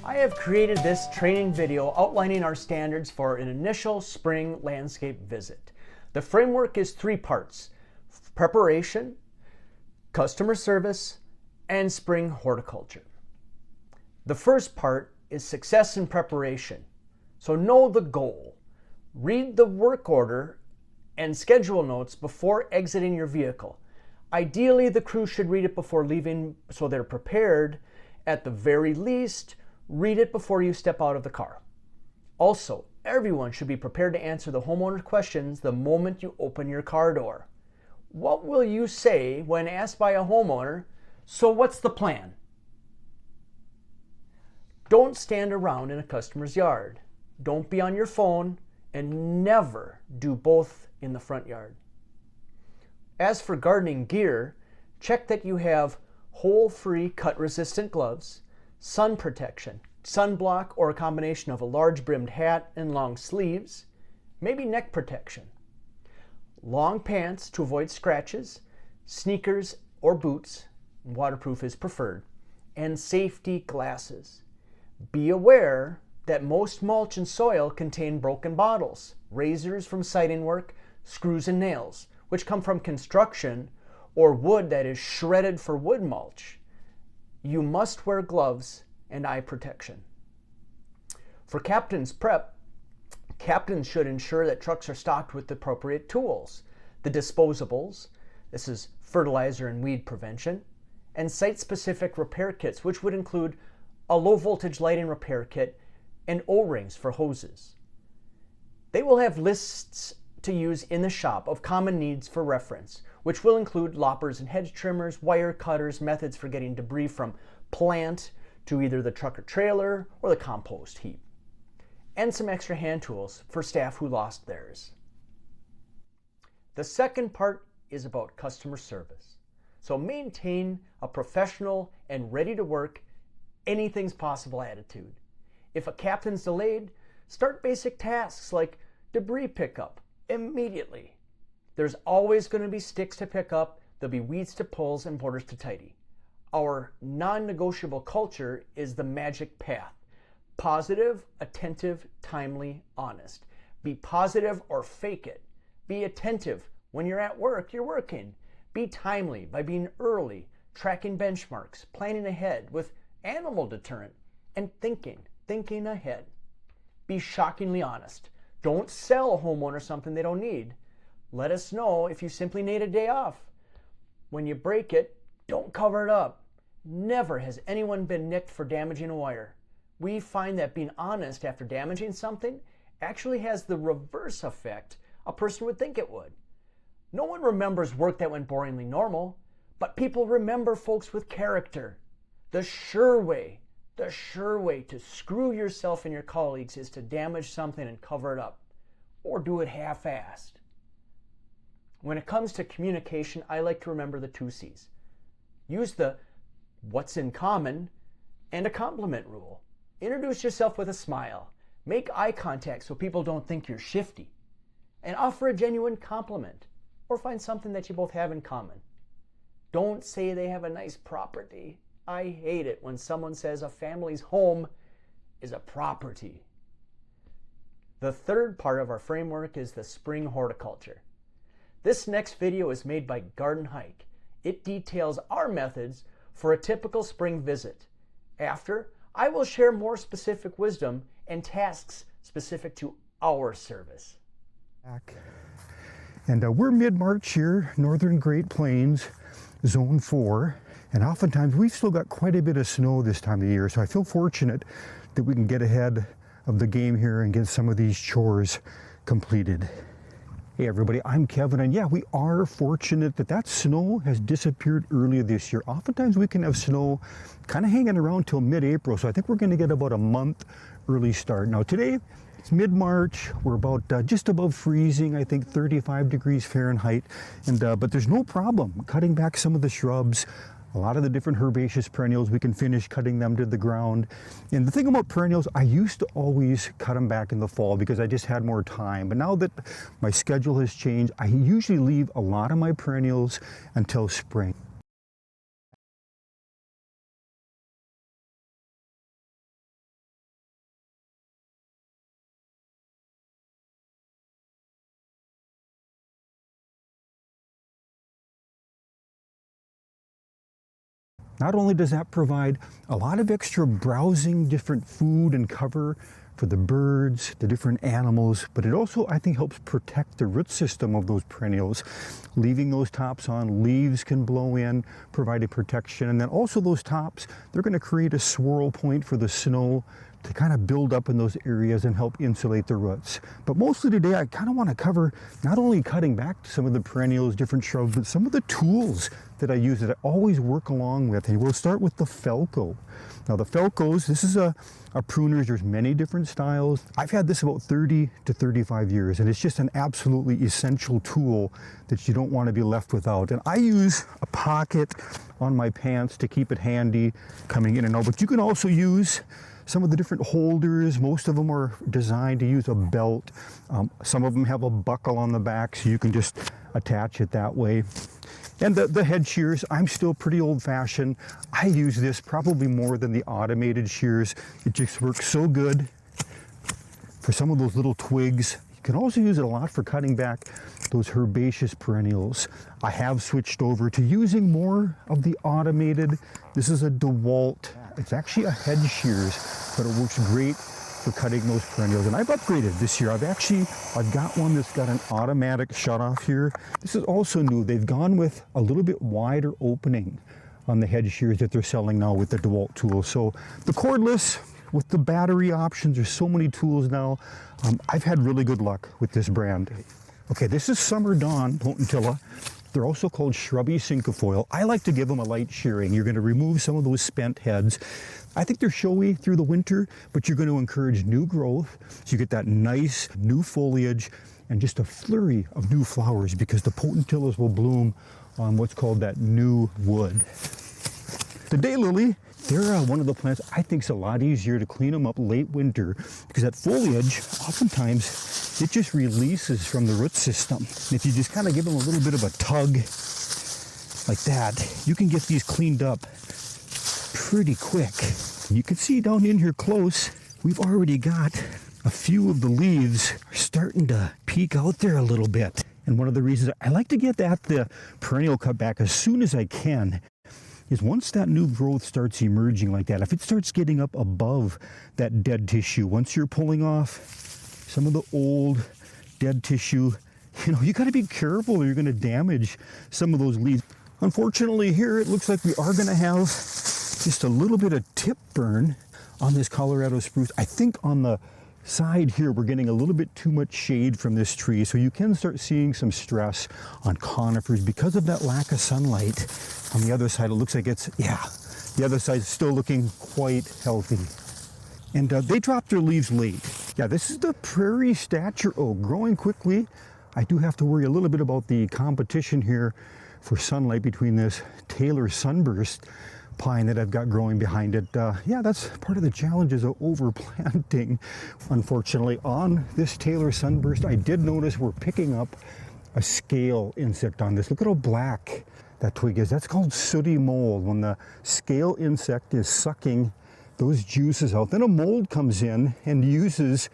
I have created this training video outlining our standards for an initial spring landscape visit. The framework is 3 parts: preparation, customer service, and spring horticulture. The first part is success in preparation. So know the goal. Read the work order and schedule notes before exiting your vehicle. Ideally, the crew should read it before leaving so they're prepared. At the very least, read it before you step out of the car. Also, everyone should be prepared to answer the homeowner's questions the moment you open your car door. What will you say when asked by a homeowner, "So what's the plan?" Don't stand around in a customer's yard. Don't be on your phone, and never do both in the front yard. As for gardening gear, check that you have hole-free, cut-resistant gloves, sun protection, sunblock or a combination of a large brimmed hat and long sleeves, maybe neck protection, long pants to avoid scratches, sneakers or boots, waterproof is preferred, and safety glasses. Be aware that most mulch and soil contain broken bottles, razors from siding work, screws and nails, which come from construction, or wood that is shredded for wood mulch. You must wear gloves and eye protection. For captain's prep, captains should ensure that trucks are stocked with the appropriate tools, the disposables, this is fertilizer and weed prevention, and site-specific repair kits, which would include a low-voltage lighting repair kit and O-rings for hoses. They will have lists to use in the shop of common needs for reference, which will include loppers and hedge trimmers, wire cutters, methods for getting debris from plant to either the truck or trailer or the compost heap, and some extra hand tools for staff who lost theirs. The second part is about customer service. So maintain a professional and ready to work, anything's possible attitude. If a captain's delayed, start basic tasks like debris pickup immediately. There's always going to be sticks to pick up, there'll be weeds to pull and borders to tidy. Our non-negotiable culture is the magic path. Positive, attentive, timely, honest. Be positive or fake it. Be attentive. When you're at work, you're working. Be timely by being early, tracking benchmarks, planning ahead with animal deterrent, and thinking ahead. Be shockingly honest. Don't sell a homeowner something they don't need. Let us know if you simply need a day off. When you break it, don't cover it up. Never has anyone been nicked for damaging a wire. We find that being honest after damaging something actually has the reverse effect a person would think it would. No one remembers work that went boringly normal, but people remember folks with character. The sure way to screw yourself and your colleagues is to damage something and cover it up, or do it half-assed. When it comes to communication, I like to remember the 2 C's. Use the what's in common and a compliment rule. Introduce yourself with a smile. Make eye contact so people don't think you're shifty. And offer a genuine compliment, or find something that you both have in common. Don't say they have a nice property. I hate it when someone says a family's home is a property. The third part of our framework is the spring horticulture. This next video is made by Garden Hike. It details our methods for a typical spring visit. After, I will share more specific wisdom and tasks specific to our service. And we're mid-March here, Northern Great Plains, Zone 4. And oftentimes we've still got quite a bit of snow this time of year, so I feel fortunate that we can get ahead of the game here and get some of these chores completed. Hey everybody, I'm Kevin, and yeah, we are fortunate that snow has disappeared earlier this year. Oftentimes we can have snow kind of hanging around till mid-April, so I think we're going to get about a month early start. Now today, it's mid-March, we're about just above freezing, I think 35 degrees Fahrenheit, and but there's no problem cutting back some of the shrubs. A lot of the different herbaceous perennials, we can finish cutting them to the ground. And the thing about perennials, I used to always cut them back in the fall because I just had more time. But now that my schedule has changed, I usually leave a lot of my perennials until spring. Not only does that provide a lot of extra browsing, different food and cover for the birds, the different animals, but it also, I think, helps protect the root system of those perennials. Leaving those tops on, leaves can blow in, providing protection, and then also those tops, they're going to create a swirl point for the snow to kind of build up in those areas and help insulate the roots. But mostly today, I kind of want to cover not only cutting back some of the perennials, different shrubs, but some of the tools that I use that I always work along with. And we'll start with the Felco. Now the Felcos, this is a pruner. There's many different styles. I've had this about 30 to 35 years, and it's just an absolutely essential tool that you don't want to be left without. And I use a pocket on my pants to keep it handy coming in and out, but you can also use some of the different holders. Most of them are designed to use a belt. Some of them have a buckle on the back, so you can just attach it that way. And the head shears, I'm still pretty old-fashioned. I use this probably more than the automated shears. It just works so good for some of those little twigs. You can also use it a lot for cutting back those herbaceous perennials. I have switched over to using more of the automated. This is a DeWalt. It's actually a head shears, but it works great for cutting those perennials. And I've upgraded this year. I've got one that's got an automatic shut off here. This is also new. They've gone with a little bit wider opening on the head shears that they're selling now with the DeWalt tool. So the cordless with the battery options, there's so many tools now. I've had really good luck with this brand. Okay, this is Summer Dawn Potentilla. They're also called Shrubby Cinquefoil. I like to give them a light shearing. You're going to remove some of those spent heads. I think they're showy through the winter, but you're going to encourage new growth. So you get that nice new foliage and just a flurry of new flowers, because the Potentillas will bloom on what's called that new wood. The daylily, they're one of the plants I think is a lot easier to clean them up late winter, because that foliage, oftentimes, it just releases from the root system. And if you just kind of give them a little bit of a tug like that, you can get these cleaned up pretty quick. You can see down in here close, we've already got a few of the leaves are starting to peek out there a little bit. And one of the reasons I like to get the perennial cut back as soon as I can is once that new growth starts emerging like that, if it starts getting up above that dead tissue, once you're pulling off some of the old dead tissue, you got to be careful or you're going to damage some of those leaves. Unfortunately here, it looks like we are going to have just a little bit of tip burn on this Colorado spruce. I think on the side here, we're getting a little bit too much shade from this tree, so you can start seeing some stress on conifers because of that lack of sunlight. On the other side, it looks like the other side is still looking quite healthy. And they dropped their leaves late. Yeah, this is the prairie stature oak, growing quickly. I do have to worry a little bit about the competition here for sunlight between this Taylor Sunburst pine that I've got growing behind it. Yeah, that's part of the challenges of overplanting. Unfortunately, on this Taylor Sunburst, I did notice we're picking up a scale insect on this. Look at how black that twig is. That's called sooty mold. When the scale insect is sucking those juices out, then a mold comes in and uses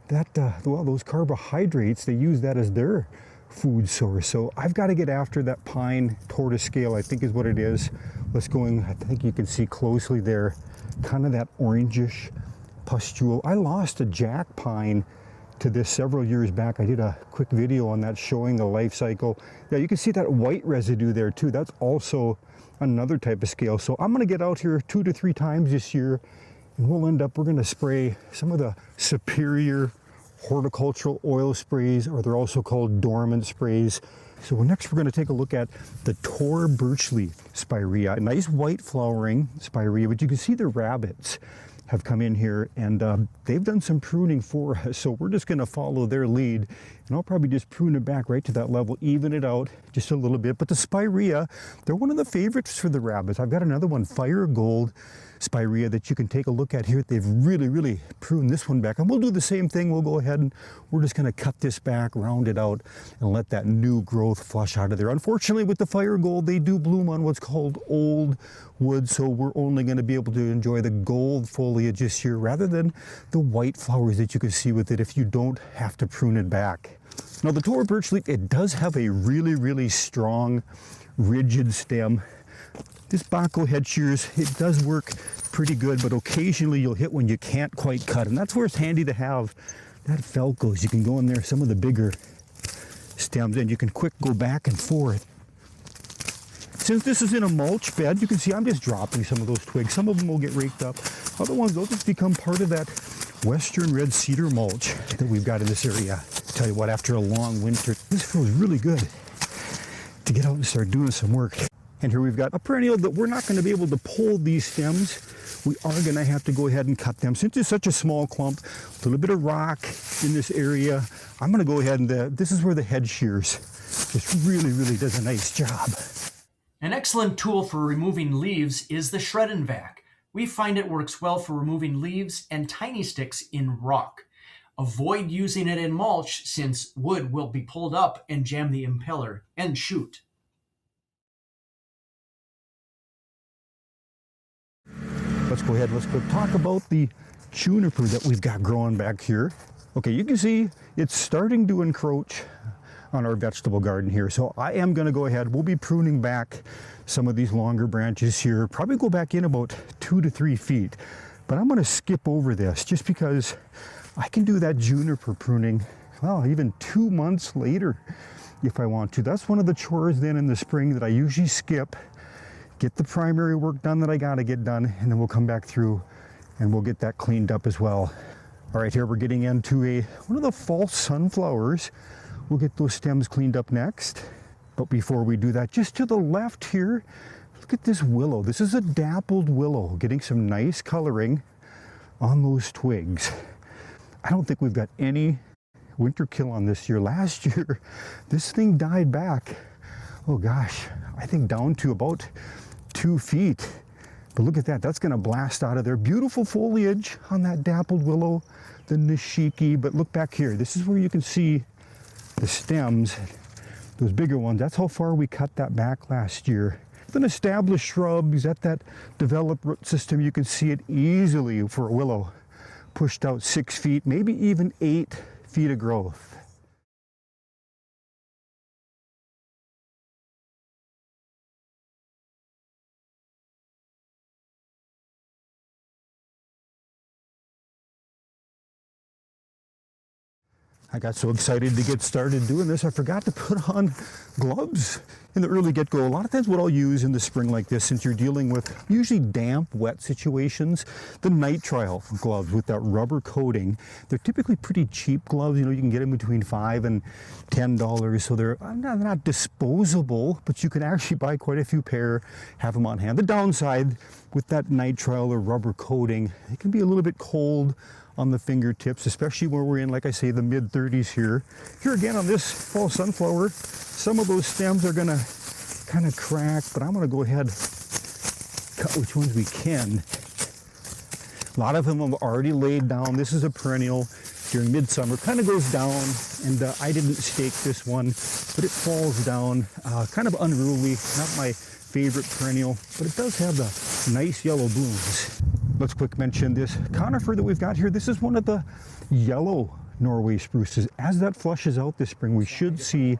that, those carbohydrates, they use that as their food source. So I've got to get after that pine tortoise scale, I think is what it is. Let's go in. I think you can see closely there, kind of that orangish pustule. I lost a jack pine to this several years back. I did a quick video on that showing the life cycle. Yeah, you can see that white residue there too. That's also another type of scale. So I'm going to get out here 2 to 3 times this year, and we're going to spray some of the Superior horticultural oil sprays, or they're also called dormant sprays. So next we're going to take a look at the Tor Birchleaf Spirea, a nice white flowering spirea, but you can see the rabbits have come in here and they've done some pruning for us. So we're just going to follow their lead, and I'll probably just prune it back right to that level, even it out just a little bit. But the spirea, they're one of the favorites for the rabbits. I've got another one, Fire Gold Spirea, that you can take a look at here. They've really pruned this one back, and we'll do the same thing. We'll go ahead and we're just going to cut this back, round it out, and let that new growth flush out of there. Unfortunately, with the Fire Gold, they do bloom on what's called old wood, so we're only going to be able to enjoy the gold foliage this year rather than the white flowers that you can see with it if you don't have to prune it back. Now the Tor Birchleaf, it does have a really strong rigid stem. This Bahco head shears, it does work pretty good, but occasionally you'll hit when you can't quite cut. And that's where it's handy to have that Felco's. You can go in there, some of the bigger stems, and you can quick go back and forth. Since this is in a mulch bed, you can see I'm just dropping some of those twigs. Some of them will get raked up. Other ones, they'll just become part of that western red cedar mulch that we've got in this area. Tell you what, after a long winter, this feels really good to get out and start doing some work. And here we've got a perennial that we're not going to be able to pull these stems. We are going to have to go ahead and cut them. Since it's such a small clump, a little bit of rock in this area, I'm going to go ahead and, this is where the head shears just really, really does a nice job. An excellent tool for removing leaves is the Shred and Vac. We find it works well for removing leaves and tiny sticks in rock. Avoid using it in mulch since wood will be pulled up and jam the impeller and shoot. Let's go ahead, let's go talk about the juniper that we've got growing back here. Okay, you can see it's starting to encroach on our vegetable garden here. So I am going to go ahead, we'll be pruning back some of these longer branches here, probably go back in about 2 to 3 feet. But I'm going to skip over this just because I can do that juniper pruning, well, even 2 months later if I want to. That's one of the chores then in the spring that I usually skip. Get the primary work done that I got to get done, and then we'll come back through and we'll get that cleaned up as well. All right, here we're getting into one of the false sunflowers. We'll get those stems cleaned up next. But before we do that, just to the left here, look at this willow. This is a dappled willow, getting some nice coloring on those twigs. I don't think we've got any winter kill on this year. Last year, this thing died back, oh gosh, I think down to about 2 feet. But look at that, that's gonna blast out of there. Beautiful foliage on that dappled willow, the nishiki. But look back here, this is where you can see the stems, those bigger ones. That's how far we cut that back last year. With an established shrub, he's at that developed root system. You can see it easily for a willow, pushed out 6 feet, maybe even 8 feet of growth. I got so excited to get started doing this, I forgot to put on gloves in the early get-go. A lot of times what I'll use in the spring like this, since you're dealing with usually damp, wet situations, the nitrile gloves with that rubber coating. They're typically pretty cheap gloves. You know, you can get them between $5 and $10, so they're not disposable, but you can actually buy quite a few pair, have them on hand. The downside with that nitrile or rubber coating, it can be a little bit cold on the fingertips, especially where we're in, like I say, the mid-30s here. Here again on this fall sunflower, some of those stems are gonna kind of crack, but I'm gonna go ahead, cut which ones we can. A lot of them have already laid down. This is a perennial during midsummer, kind of goes down, and I didn't stake this one, but it falls down, kind of unruly, not my favorite perennial, but it does have the nice yellow blooms. Let's quick mention this conifer that we've got here. This is one of the yellow Norway spruces. As that flushes out this spring, we should see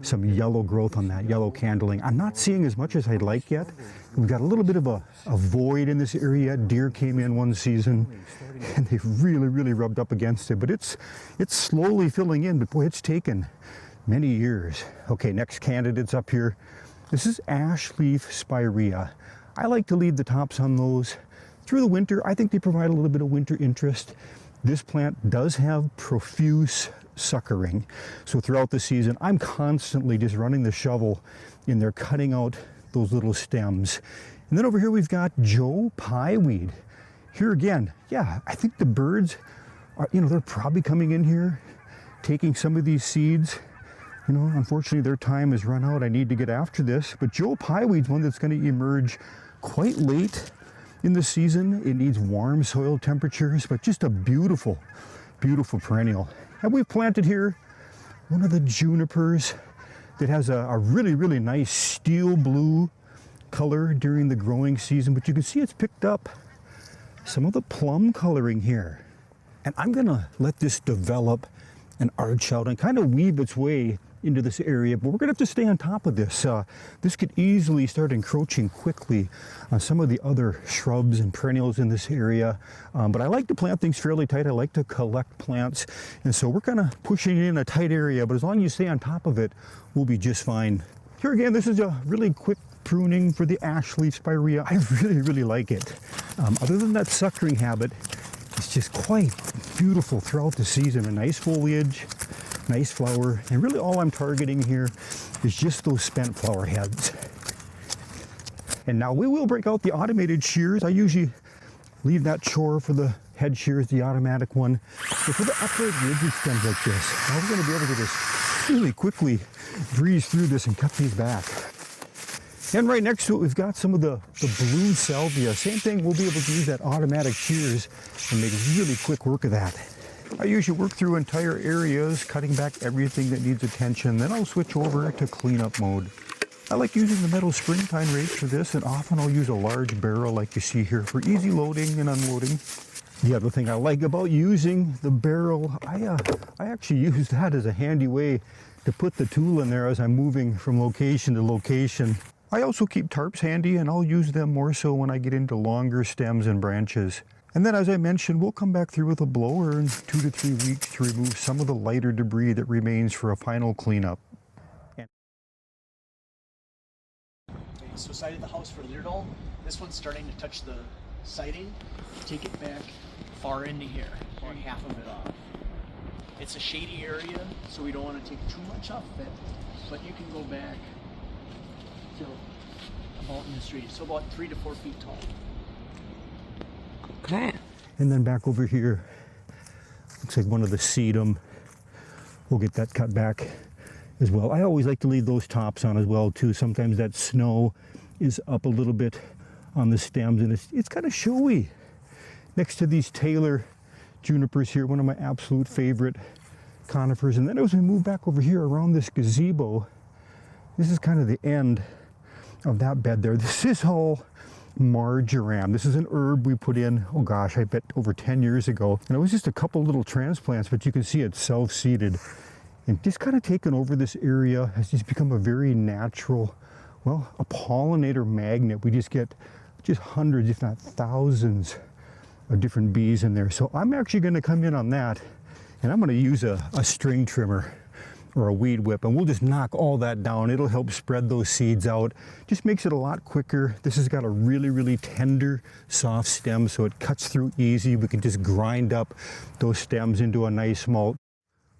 some yellow growth on that, yellow candling. I'm not seeing as much as I'd like yet. We've got a little bit of a void in this area. Deer came in one season and they really rubbed up against it, but it's slowly filling in, but boy, it's taken many years. Okay, next candidate's up here. This is ash leaf spirea. I like to leave the tops on those through the winter. I think they provide a little bit of winter interest. This plant does have profuse suckering. So throughout the season, I'm constantly just running the shovel in there, cutting out those little stems. And then over here, we've got Joe Pieweed. Here again, yeah, I think the birds are, you know, they're probably coming in here, taking some of these seeds. You know, unfortunately, their time has run out. I need to get after this. But Joe Pieweed's one that's going to emerge quite late in the season. It needs warm soil temperatures, but just a beautiful, beautiful perennial. And we've planted here one of the junipers that has a really nice steel blue color during the growing season, but you can see it's picked up some of the plum coloring here. And I'm gonna let this develop and arch out and kind of weave its way into this area, but we're going to have to stay on top of this. This could easily start encroaching quickly on some of the other shrubs and perennials in this area. But I like to plant things fairly tight. I like to collect plants. And so we're kind of pushing it in a tight area, but as long as you stay on top of it, we'll be just fine. Here again, this is a really quick pruning for the ash leaf spirea. I really like it. Other than that suckering habit, it's just quite beautiful throughout the season. A nice foliage, nice flower, and really all I'm targeting here is just those spent flower heads. And now we will break out the automated shears. I usually leave that chore for the head shears, the automatic one. But for the upright rigid stems like this, now we're going to be able to just really quickly breeze through this and cut these back. And right next to it, we've got some of the blue salvia. Same thing, we'll be able to use that automatic shears and make really quick work of that. I usually work through entire areas, cutting back everything that needs attention. Then I'll switch over to cleanup mode. I like using the metal spring-tine rake for this, and often I'll use a large barrel like you see here for easy loading and unloading. The other thing I like about using the barrel, I actually use that as a handy way to put the tool in there as I'm moving from location to location. I also keep tarps handy, and I'll use them more so when I get into longer stems and branches. And then, as I mentioned, we'll come back through with a blower in 2 to 3 weeks to remove some of the lighter debris that remains for a final cleanup. So side of the house for Leerdal, this one's starting to touch the siding. Take it back far into here, about half of it off. It's a shady area, so we don't want to take too much off of it, but you can go back to about in the street, so about 3 to 4 feet tall. Okay. And then back over here, looks like one of the sedum. We'll get that cut back as well. I always like to leave those tops on as well too. Sometimes that snow is up a little bit on the stems, and it's kind of showy. Next to these Taylor junipers here, one of my absolute favorite conifers. And then as we move back over here around this gazebo, this is kind of the end of that bed there. This is all marjoram. This is an herb we put in, oh gosh, I bet over 10 years ago. And it was just a couple little transplants, but you can see it's self-seeded. And just kind of taken over this area, has just become a very natural, well, a pollinator magnet. We just get just hundreds, if not thousands, of different bees in there. So I'm actually going to come in on that, and I'm going to use a string trimmer or a weed whip, and we'll just knock all that down. It'll help spread those seeds out. Just makes it a lot quicker. This has got a really tender, soft stem, so it cuts through easy. We can just grind up those stems into a nice malt.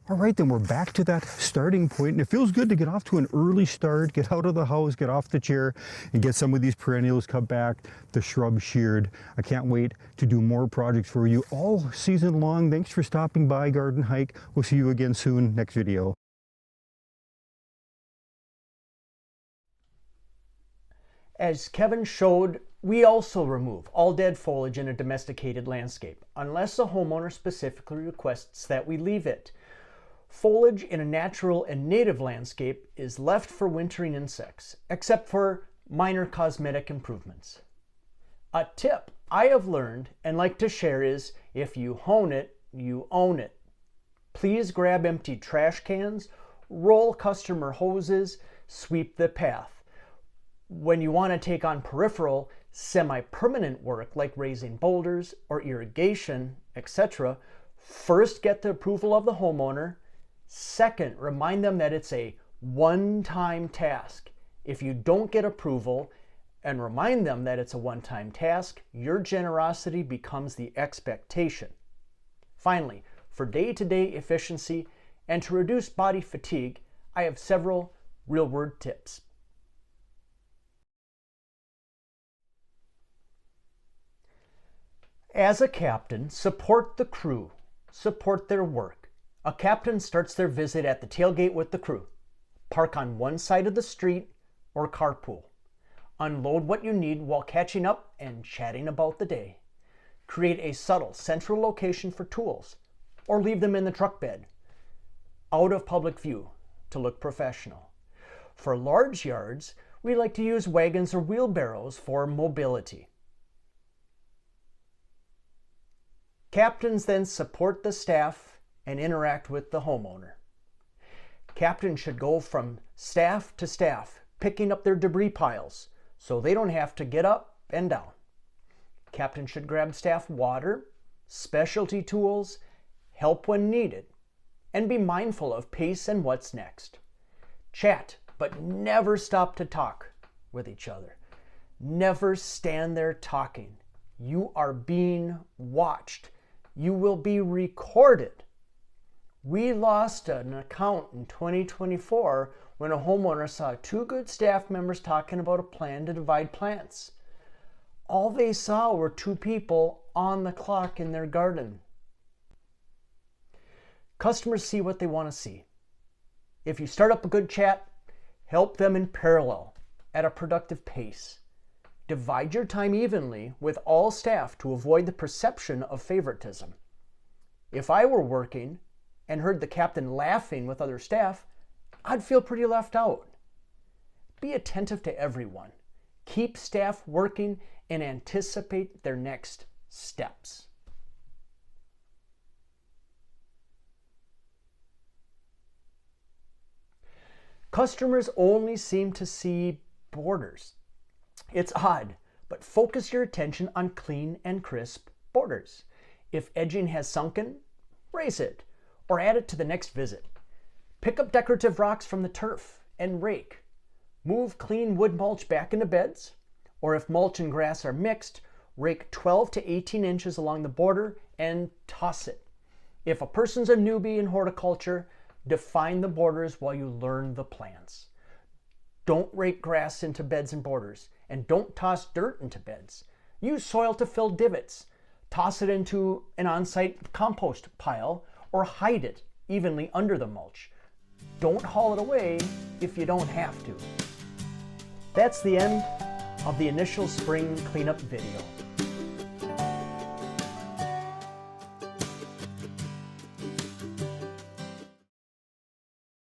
All right, then we're back to that starting point, and it feels good to get off to an early start, get out of the house, get off the chair, and get some of these perennials cut back, the shrubs sheared. I can't wait to do more projects for you all season long. Thanks for stopping by Garden Hike. We'll see you again soon, next video. As Kevin showed, we also remove all dead foliage in a domesticated landscape, unless the homeowner specifically requests that we leave it. Foliage in a natural and native landscape is left for wintering insects, except for minor cosmetic improvements. A tip I have learned and like to share is, if you hone it, you own it. Please grab empty trash cans, roll customer hoses, sweep the path. When you want to take on peripheral, semi-permanent work like raising boulders or irrigation, etc., first get the approval of the homeowner. Second, remind them that it's a one-time task. If you don't get approval and remind them that it's a one-time task, your generosity becomes the expectation. Finally, for day-to-day efficiency and to reduce body fatigue, I have several real-world tips. As a captain, support the crew, support their work. A captain starts their visit at the tailgate with the crew. Park on one side of the street or carpool. Unload what you need while catching up and chatting about the day. Create a subtle central location for tools, or leave them in the truck bed, out of public view to look professional. For large yards, we like to use wagons or wheelbarrows for mobility. Captains then support the staff and interact with the homeowner. Captains should go from staff to staff, picking up their debris piles so they don't have to get up and down. Captains should grab staff water, specialty tools, help when needed, and be mindful of pace and what's next. Chat, but never stop to talk with each other. Never stand there talking. You are being watched. You will be recorded. We lost an account in 2024 when a homeowner saw two good staff members talking about a plan to divide plants. All they saw were two people on the clock in their garden. Customers see what they want to see. If you start up a good chat, help them in parallel at a productive pace. Divide your time evenly with all staff to avoid the perception of favoritism. If I were working and heard the captain laughing with other staff, I'd feel pretty left out. Be attentive to everyone. Keep staff working and anticipate their next steps. Customers only seem to see borders. It's odd, but focus your attention on clean and crisp borders. If edging has sunken, raise it or add it to the next visit. Pick up decorative rocks from the turf and rake. Move clean wood mulch back into beds, or if mulch and grass are mixed, rake 12 to 18 inches along the border and toss it. If a person's a newbie in horticulture, define the borders while you learn the plants. Don't rake grass into beds and borders, and don't toss dirt into beds. Use soil to fill divots. Toss it into an on-site compost pile or hide it evenly under the mulch. Don't haul it away if you don't have to. That's the end of the initial spring cleanup video.